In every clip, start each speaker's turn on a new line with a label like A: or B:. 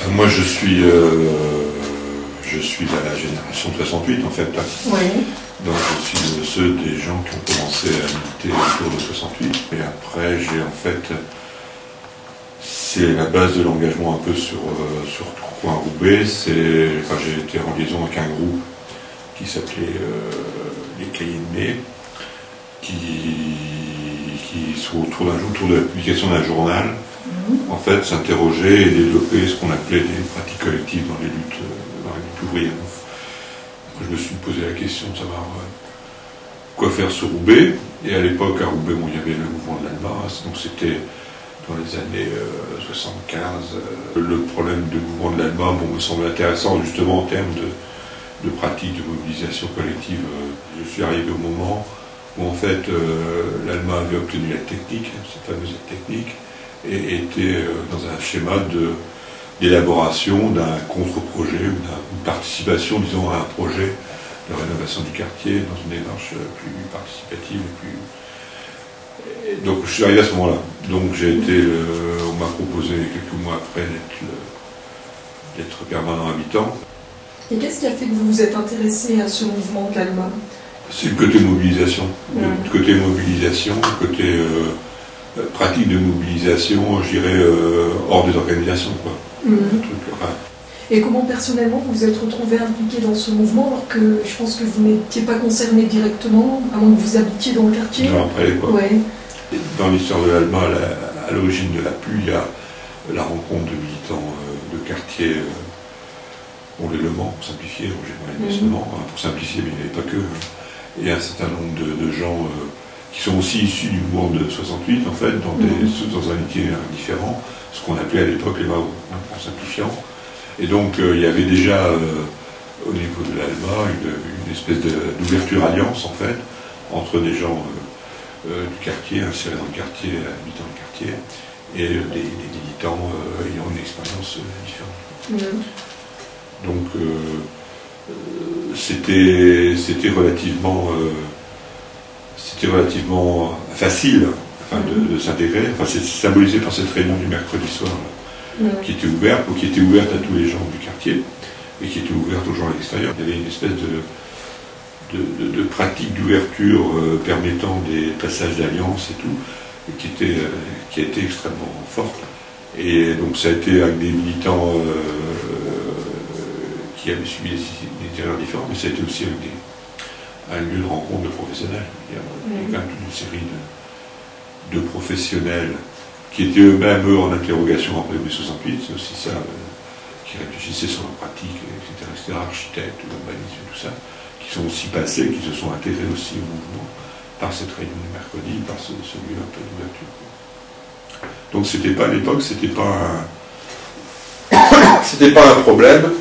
A: Moi, je suis de la génération de 68, en fait.
B: Oui.
A: Donc, je suis de ceux des gens qui ont commencé à militer autour de 68. Et après, j'ai en fait... C'est la base de l'engagement un peu sur Tourcoing-Roubaix. J'ai été en liaison avec un groupe qui s'appelait les Cahiers de mai, qui autour de la publication d'un journal, en fait, s'interrogeait et développait ce qu'on appelait des pratiques collectives dans les luttes ouvrières. Je me suis posé la question de savoir quoi faire sur Roubaix. Et à l'époque, à Roubaix, il y avait le mouvement de l'ALMA, donc c'était dans les années 75. Le problème du mouvement de l'ALMA me semble intéressant justement en termes de pratiques de mobilisation collective. Je suis arrivé au moment où en fait l'ALMA avait obtenu l'aide technique, cette fameuse aide technique, et était dans un schéma d'élaboration d'un contre-projet ou d'une participation, disons, à un projet de rénovation du quartier dans une démarche plus participative et plus... Et donc je suis arrivé à ce moment-là. Donc on m'a proposé quelques mois après d'être permanent habitant.
B: Et qu'est-ce qui a fait que vous vous êtes intéressé à ce mouvement de l'ALMA?
A: C'est le côté mobilisation. Le côté mobilisation, le côté pratique de mobilisation, je dirais, hors des organisations, quoi.
B: Et comment personnellement vous vous êtes retrouvé impliqué dans ce mouvement alors que je pense que vous n'étiez pas concerné directement, à moins que vous habitiez dans le quartier?
A: Non, après, quoi.
B: Ouais.
A: Dans l'histoire de l'ALMA, à l'origine de la PU, il y a la rencontre de militants de quartier, les Le Mans, pour simplifier, pour simplifier, mais il n'y avait pas que. Et un certain nombre de gens qui sont aussi issus du mouvement de 68, en fait, dans un itinéraire différent, ce qu'on appelait à l'époque les Mao, en simplifiant. Et donc, il y avait déjà, au niveau de l'ALMA, une espèce d'ouverture alliance, en fait, entre des gens du quartier, insérés dans le quartier, habitant le quartier, et des militants ayant une expérience différente. Donc, c'était relativement facile de s'intégrer. Enfin, c'est symbolisé par cette réunion du mercredi soir qui était ouverte à tous les gens du quartier et qui était ouverte aux gens à l'extérieur. Il y avait une espèce de pratique d'ouverture permettant des passages d'alliance et tout, qui a été extrêmement forte. Et donc ça a été avec des militants qui avaient subi des itinéraires différents, mais ça a été aussi avec un lieu de rencontre de professionnels. Il y a quand même toute une série de professionnels qui étaient eux-mêmes en interrogation après mai 68, c'est aussi ça, qui réfléchissaient sur leur pratique, etc., architectes, urbanistes, tout ça, qui sont aussi passés, qui se sont intégrés aussi au mouvement par cette réunion du mercredi, par ce lieu un peu d'ouverture. Donc c'était pas à l'époque, c'était pas un problème,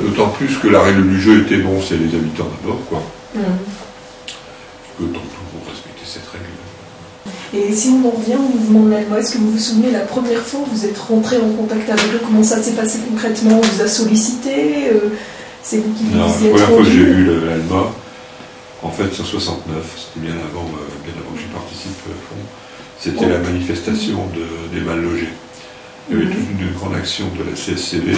A: d'autant plus que la règle du jeu était bon, c'est les habitants d'abord, quoi. Que tout le monde respectait cette règle.
B: Et si on en revient au mouvement de l'ALMA, est-ce que vous vous souvenez la première fois où vous êtes rentré en contact avec eux? Comment ça s'est passé concrètement? On vous a sollicité? C'est vous qui vous
A: Non,
B: disiez?
A: la première fois que j'ai vu l'ALMA, en fait, c'est en 69, c'était bien avant que j'y participe au fond. C'était la manifestation des mal logés. Il y avait toute une grande action de la CSCV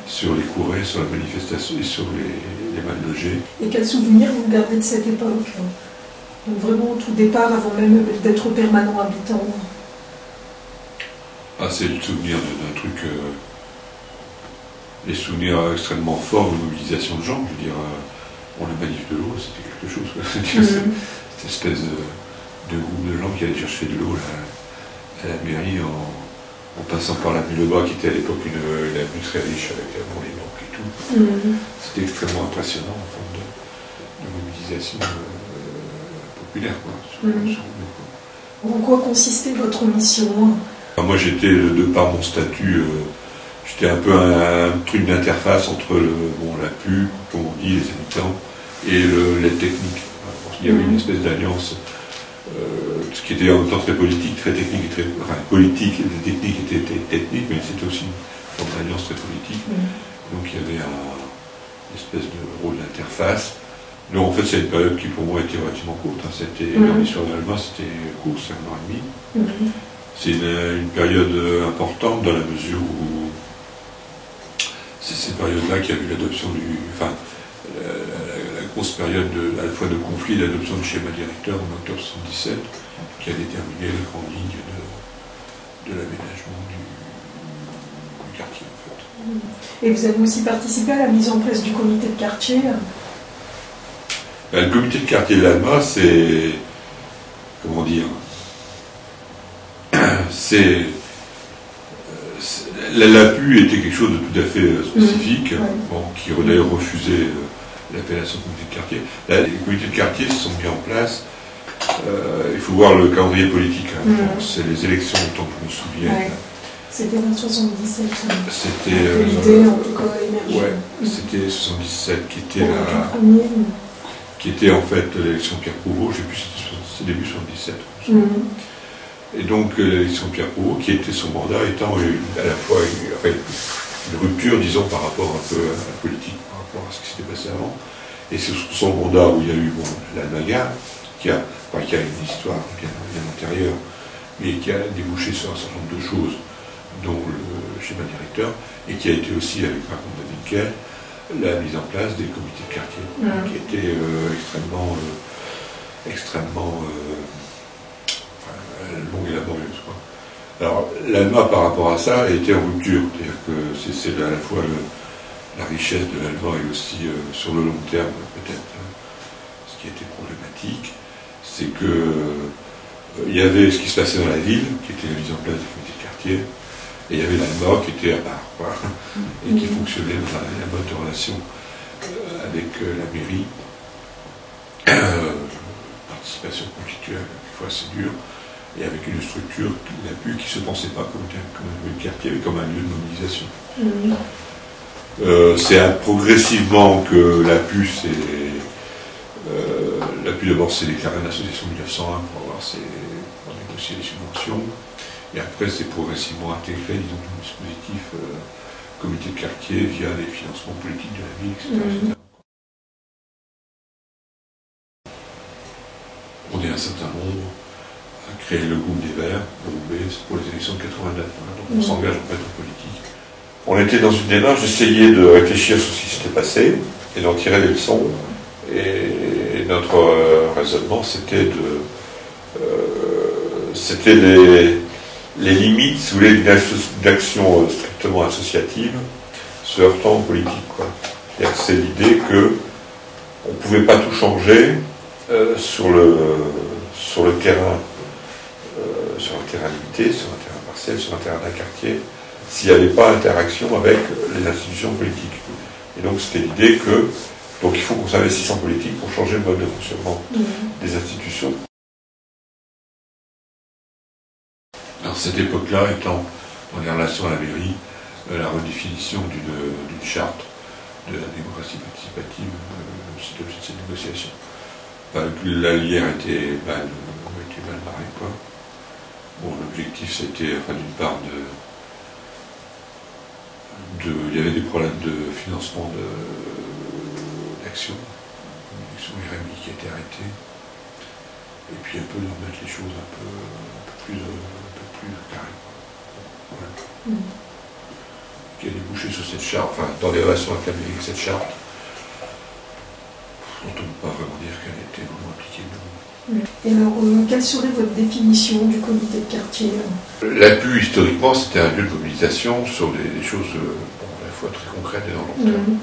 A: sur les courets, sur la manifestation et sur les mal logés.
B: Et quel souvenir vous gardez de cette époque? Donc vraiment au tout départ, avant même d'être permanent habitant.
A: C'est le souvenir d'un truc, des souvenirs extrêmement forts de mobilisation de gens. Je veux dire, la manif de l'eau, c'était quelque chose. Cette espèce de groupe de gens qui allaient chercher de l'eau à la mairie en passant par l'avenue Lebas, qui était à l'époque une avenue très riche avec les banques et tout. C'était extrêmement impressionnant en forme de mobilisation populaire, quoi.
B: En quoi consistait votre mission?
A: Moi, j'étais, de par mon statut, j'étais un peu un truc d'interface entre la PU, comme on dit, les habitants, et l'aide technique. Il y avait une espèce d'alliance, ce qui était en même temps très politique, très technique, politique, et technique était technique, mais c'était aussi une forme d'alliance très politique. Donc il y avait une espèce de rôle d'interface. Donc en fait, c'est une période qui pour moi était relativement courte. C'était, dans l'histoire de l'ALMA, c'était court, c'est 1 an et demi. C'est une période importante dans la mesure où là qu'il y a eu l'adoption la grosse période à la fois de conflit et d'adoption du schéma directeur en octobre 1977, qui a déterminé les grandes lignes de l'aménagement du quartier, en fait.
B: Et vous avez aussi participé à la mise en place du comité de quartier?
A: Le comité de quartier de l'ALMA, c'est... comment dire, l'APU était quelque chose de tout à fait spécifique, qui d'ailleurs refusait l'appellation comité de quartier. Là, les comités de quartier se sont mis en place. Il faut voir le calendrier politique. C'est les élections, autant que je me souviens.
B: C'était en 77.
A: C'était.
B: L'idée, en tout cas, émergée.
A: Ouais, c'était 77 qui était en fait l'élection Pierre Provost. Je ne sais plus si c'était début 77. Et donc l'élection Pierre Provost, qui était son mandat étant à la fois une rupture, disons, par rapport un peu à la politique, par rapport à ce qui s'était passé avant. Et c'est son mandat où il y a eu l'Almaga, qui a une histoire bien antérieure, mais qui a débouché sur un certain nombre de choses, dont le schéma directeur, et qui a été aussi, avec par contre David Kerr, la mise en place des comités de quartier, qui était extrêmement longue et laborieuse, quoi. Alors, l'ALMA, par rapport à ça, était en rupture. C'est-à-dire que c'est à la fois la richesse de l'ALMA et aussi, sur le long terme, peut-être, ce qui était problématique, c'est que il y avait ce qui se passait dans la ville, qui était la mise en place des comités de quartier, et il y avait l'ALMA qui était à part, quoi, et qui fonctionnait dans la mode de relation avec la mairie, participation conflictuelle, quelquefois assez dure, et avec une structure, l'APU, qui ne se pensait pas comme un quartier, mais comme un lieu de mobilisation. C'est progressivement que l'APU d'abord s'est déclaré une association en 1901 pour négocier les subventions, et après c'est progressivement intégré, disons, dans le dispositif comité de quartier via les financements politiques de la ville, etc. On est un certain nombre à créer le groupe des Verts, le groupe B, pour les élections de 89. Donc on s'engage en fait en politique. On était dans une démarche d'essayer de réfléchir sur ce qui s'était passé et d'en tirer des leçons. Et notre raisonnement, c'était les limites, si vous voulez, d'une action strictement associative se heurtant en politique, quoi. C'est l'idée qu'on ne pouvait pas tout changer sur le terrain limité, sur un terrain partiel, sur un terrain d'un quartier, s'il n'y avait pas interaction avec les institutions politiques. Et donc c'était l'idée donc il faut qu'on s'investisse en politique pour changer le mode de fonctionnement des institutions. Alors cette époque-là étant, dans les relations à la mairie, la redéfinition d'une charte de la démocratie participative, c'est l'objet de cette négociation. La lière était mal barrée, quoi. Bon, l'objectif c'était, d'une part, il y avait des problèmes de financement d'action, une action RMI qui a été arrêtée, et puis un peu de remettre les choses un peu plus carrées. Voilà. Qui a débouché sur cette charte, dans les relations avec la mairie, cette charte, dont on ne peut pas vraiment dire qu'elle a été vraiment appliquée.
B: Et alors, quelle serait votre définition du comité de quartier?
A: L'APU, historiquement, c'était un lieu de mobilisation sur des choses à la fois très concrètes et dans le long terme.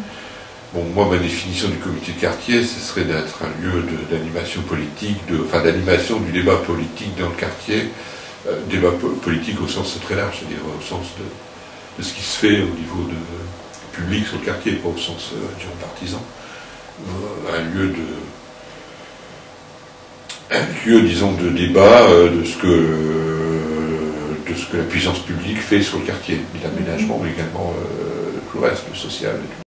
A: Bon, moi, ma définition du comité de quartier, ce serait d'être un lieu d'animation politique, d'animation du débat politique dans le quartier, débat politique au sens très large, c'est-à-dire au sens de ce qui se fait au niveau public sur le quartier, pas au sens partisan. Un lieu, disons, de débat de ce que la puissance publique fait sur le quartier, l'aménagement, mais également tout le reste, le social.